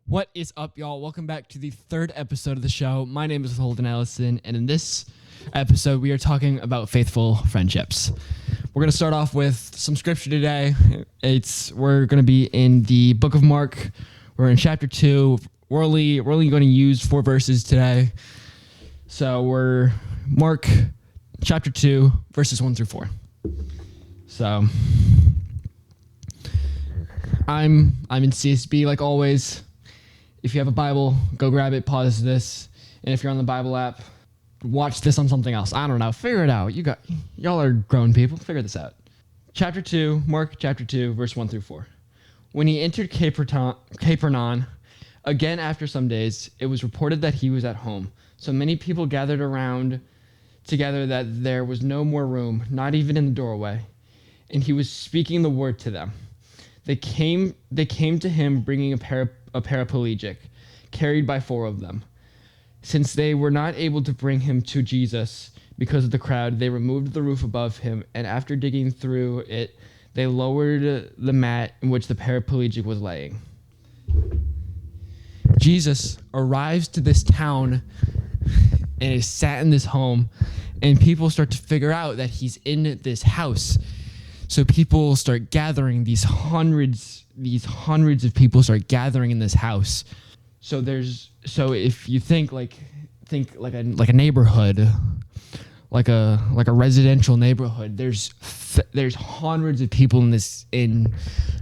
What is up, y'all? Welcome back to the third episode of the show. My name is Holden Ellison, and in this episode, we are talking about faithful friendships. We're going to start off with some scripture today. We're going to be in the book of Mark. We're in chapter 2. We're only going to use 4 verses today. So we're Mark chapter 2, verses 1 through 4. So I'm in CSB like always. If you have a Bible, go grab it, pause this. And if you're on the Bible app, watch this on something else. I don't know. Figure it out. Y'all are grown people. Figure this out. Chapter 2, Mark chapter 2, verse 1 through 4. When he entered Capernaum, again after some days, it was reported that he was at home. So many people gathered around together that there was no more room, not even in the doorway. And he was speaking the word to them. They came to him bringing a paraplegic, carried by 4 of them. Since they were not able to bring him to Jesus because of the crowd, they removed the roof above him, and after digging through it, they lowered the mat in which the paraplegic was laying. Jesus arrives to this town and is sat in this home, and people start to figure out that he's in this house. So people start gathering, these hundreds of people start gathering in this house. So if you think like a neighborhood, like a residential neighborhood, there's hundreds of people in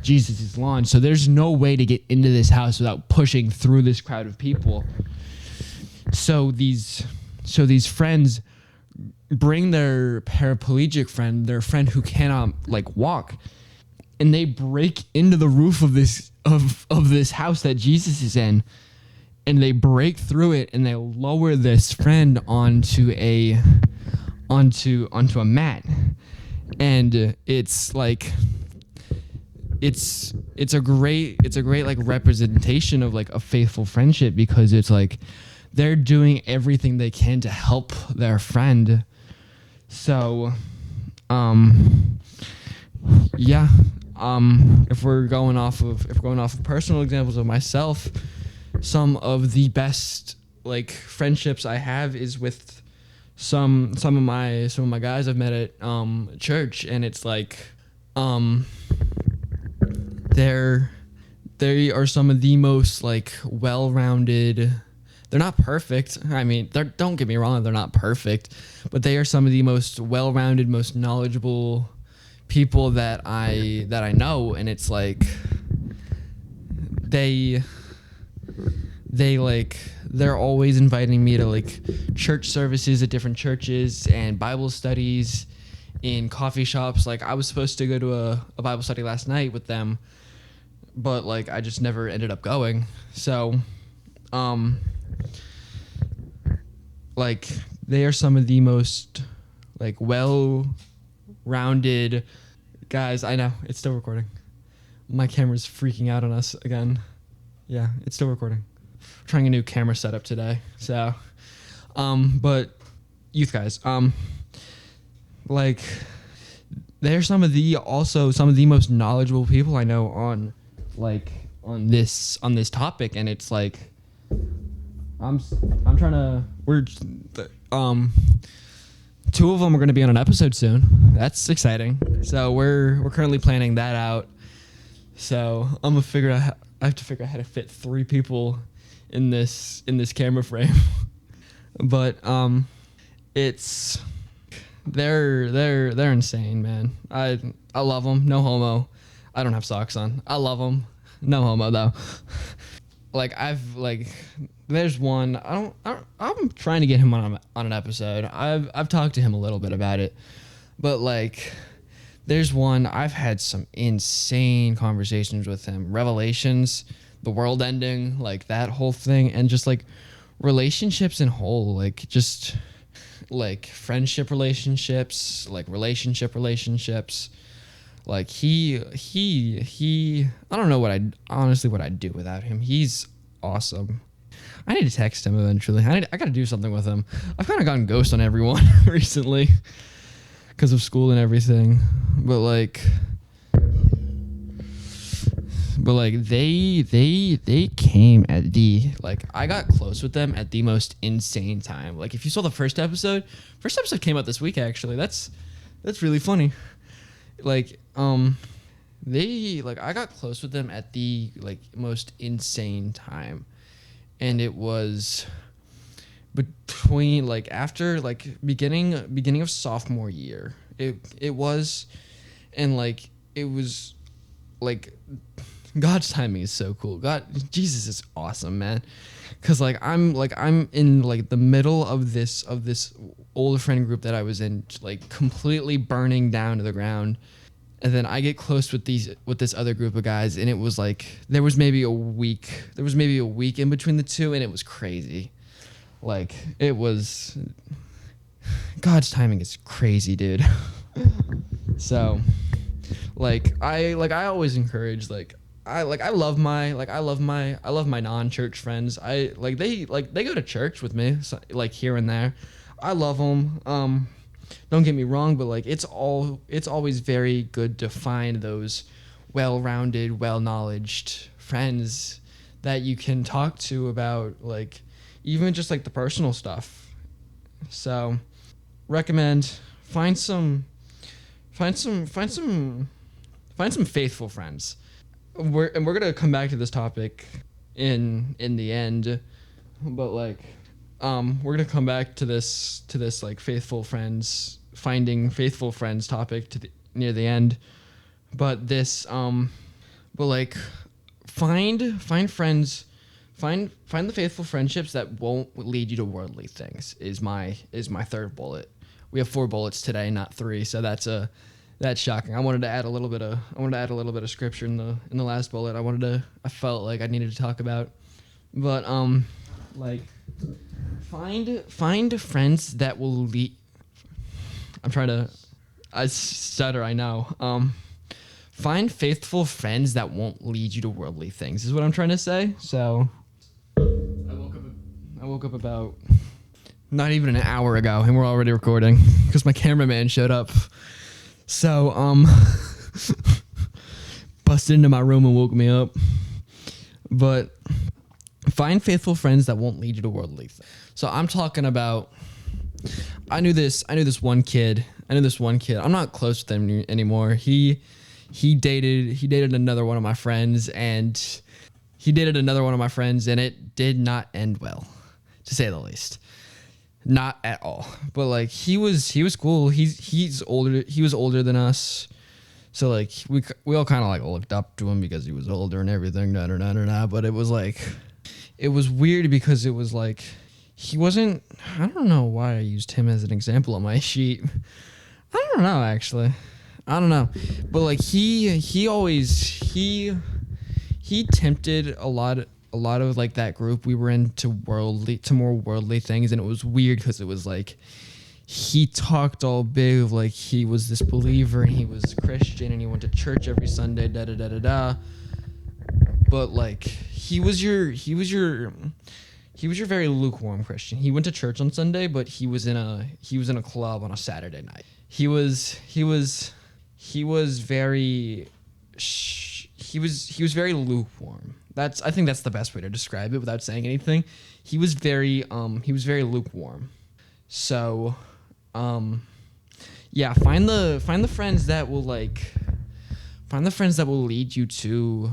Jesus' lawn. So there's no way to get into this house without pushing through this crowd of people. So these friends bring their paraplegic friend, their friend who cannot walk, and they break into the roof of this house that Jesus is in, and they break through it, and they lower this friend onto a mat. And it's a great representation of a faithful friendship, because it's they're doing everything they can to help their friend. So, if we're going off of personal examples of myself, some of the best friendships I have is with some of my guys I've met at church, and it's they are some of the most well-rounded. They're not perfect. I mean, don't get me wrong, they're not perfect, but they are some of the most well-rounded, most knowledgeable people that I know, and it's they're always inviting me to church services at different churches and Bible studies in coffee shops. I was supposed to go to a Bible study last night with them, but I just never ended up going. So they are some of the most well-rounded guys. I know, it's still recording. My camera's freaking out on us again. Yeah, it's still recording. Trying a new camera setup today. So, but youth guys, they're some of the most knowledgeable people I know on this topic, and it's I'm trying to. We're 2 of them are going to be on an episode soon. That's exciting. So we're currently planning that out. So I have to figure out how to fit 3 people in this camera frame. But it's they're insane, man. I love them. No homo. I don't have socks on. I love them. No homo though. There's one. I'm trying to get him on an episode. I've talked to him a little bit about it, but there's one. I've had some insane conversations with him. Revelations, the world ending, that whole thing, and just relationships in whole, friendship relationships, relationship relationships. He I don't know what I'd do without him. He's awesome. I need to text him eventually. I got to do something with him. I've kind of gone ghost on everyone recently because of school and everything. But But like they came at the like I got close with them at the most insane time. Like if you saw the first episode came out this week actually. That's really funny. Like they like I got close with them at the like most insane time. And it was between like after like beginning of sophomore year. It was and like it was like God's timing is so cool. Jesus is awesome, man. Cause like I'm in like the middle of this older friend group that I was in, like completely burning down to the ground, and then I get close with this other group of guys, and it was like there was maybe a week in between the two, and it was crazy. Like it was God's timing is crazy, dude. So I always encourage I love my non-church friends. They go to church with me, so, like here and there. I love them. Don't get me wrong, but like it's always very good to find those well-rounded, well-knowledged friends that you can talk to about like even just like the personal stuff. So recommend find some faithful friends. We're gonna come back to this topic in the end, but like we're gonna come back to this like finding faithful friends topic near the end. But this but like find the faithful friendships that won't lead you to worldly things is my third bullet. We have 4 bullets today, not 3, so that's shocking. I wanted to add a little bit of scripture in the last bullet. I felt like I needed to talk about, but like find friends that will lead. I stutter. I know. Find faithful friends that won't lead you to worldly things is what I'm trying to say. So I woke up about not even an hour ago, and we're already recording because my cameraman showed up. So, busted into my room and woke me up. But find faithful friends that won't lead you to worldly things. So I'm talking about, I knew this one kid. I'm not close with him anymore. He dated another one of my friends, and it did not end well, to say the least. Not at all. But like he was cool. He's older. He was older than us. So like we all kind of like looked up to him because he was older and everything. But it was weird because it was like he wasn't. I don't know why I used him as an example on my sheet. I don't know actually. I don't know. But like he tempted a lot of like that group we were into more worldly things, and it was weird because it was like he talked all big of like he was this believer and he was Christian and he went to church every Sunday, but like he was your very lukewarm Christian. He went to church on Sunday, but he was in a club on a Saturday night. He was very lukewarm. I think that's the best way to describe it without saying anything. He was very lukewarm. So, yeah, find the friends that will lead you to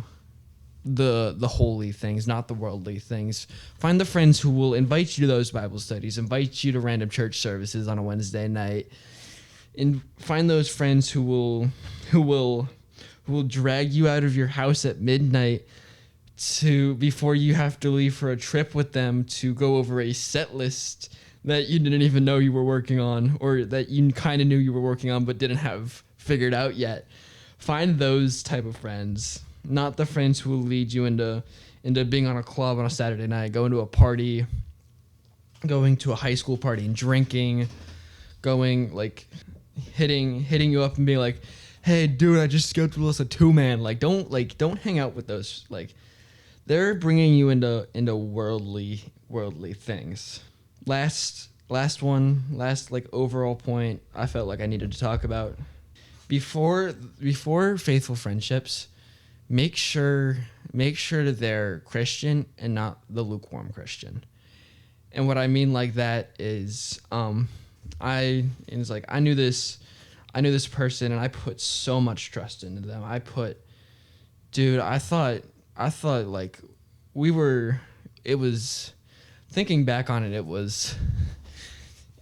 the holy things, not the worldly things. Find the friends who will invite you to those Bible studies, invite you to random church services on a Wednesday night, and find those friends who will drag you out of your house at midnight before you have to leave for a trip with them to go over a set list that you didn't even know you were working on, or that you kind of knew you were working on but didn't have figured out yet. Find those type of friends, not the friends who will lead you into being on a club on a Saturday night, going to a party, going to a high school party and drinking, going like hitting you up and being like, hey dude, I just scheduled us a 2-man. Like don't hang out with those. Like they're bringing you into worldly things. Last like overall point I felt like I needed to talk about before faithful friendships, make sure that they're Christian and not the lukewarm Christian. And what I mean like that is, I knew this person, and I put so much trust into them. I thought like it was, thinking back on it, it was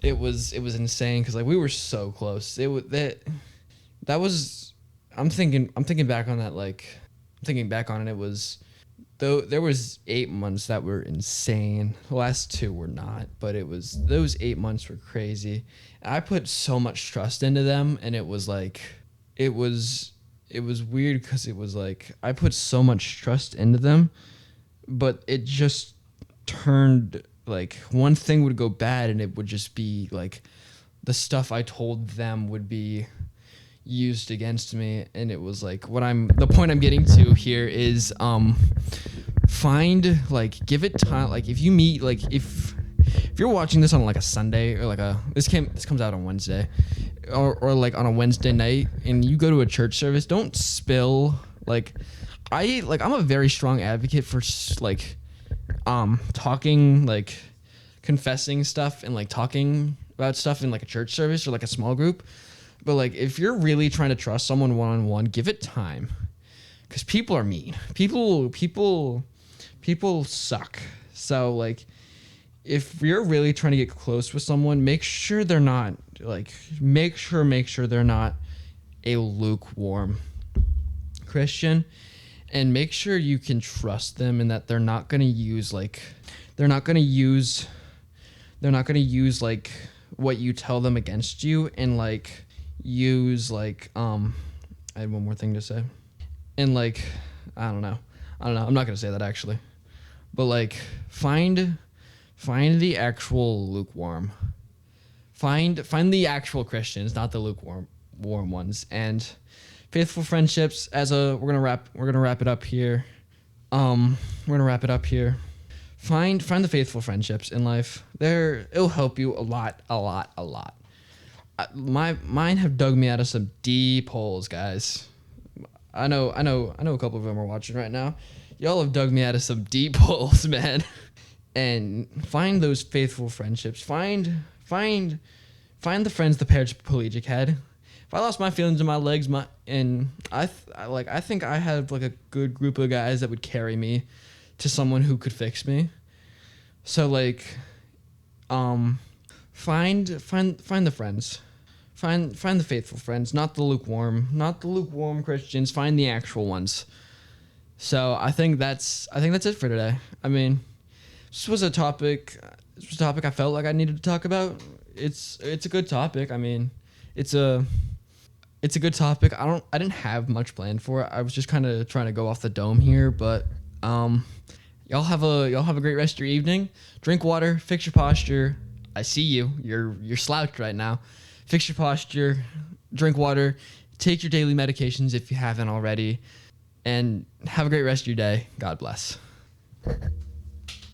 insane, because like we were so close. I'm thinking back on that, like, thinking back on it, it was, though there was 8 months that were insane. The last 2 were not, but those 8 months were crazy. And I put so much trust into them, and it was weird, because it was like I put so much trust into them, but it just turned, like, one thing would go bad, and it would just be like the stuff I told them would be used against me. And it was like, the point I'm getting to here is, give it time. Like, if you meet, like, if you're watching this on like a Sunday, or like this comes out on Wednesday, or like on a Wednesday night, and you go to a church service, don't spill, I'm a very strong advocate for like talking, like confessing stuff, and like talking about stuff in like a church service or like a small group. But like, if you're really trying to trust someone one-on-one, give it time, because people are mean. People suck. So like, if you're really trying to get close with someone, make sure they're not a lukewarm Christian, and make sure you can trust them, and that they're not going to use like what you tell them against you, and like use like I had one more thing to say, and like I don't know, I'm not going to say that actually, but like find the actual lukewarm, find the actual Christians, not the lukewarm ones. And faithful friendships, we're gonna wrap it up here. Find the faithful friendships in life. It'll help you a lot. Mine have dug me out of some deep holes, guys. I know a couple of them are watching right now. Y'all have dug me out of some deep holes, man. And find those faithful friendships. Find the friends the paraplegic had. If I lost my feelings in my legs, I think I had like a good group of guys that would carry me to someone who could fix me. So like, find the friends, find the faithful friends, not the lukewarm Christians. Find the actual ones. So I think that's it for today. I mean, this was a topic I felt like I needed to talk about. It's a good topic. I mean, it's a good topic. I didn't have much planned for it. I was just kind of trying to go off the dome here, but y'all have a great rest of your evening. Drink water, fix your posture. I see you. You're slouched right now. Fix your posture, drink water, take your daily medications if you haven't already, and have a great rest of your day. God bless.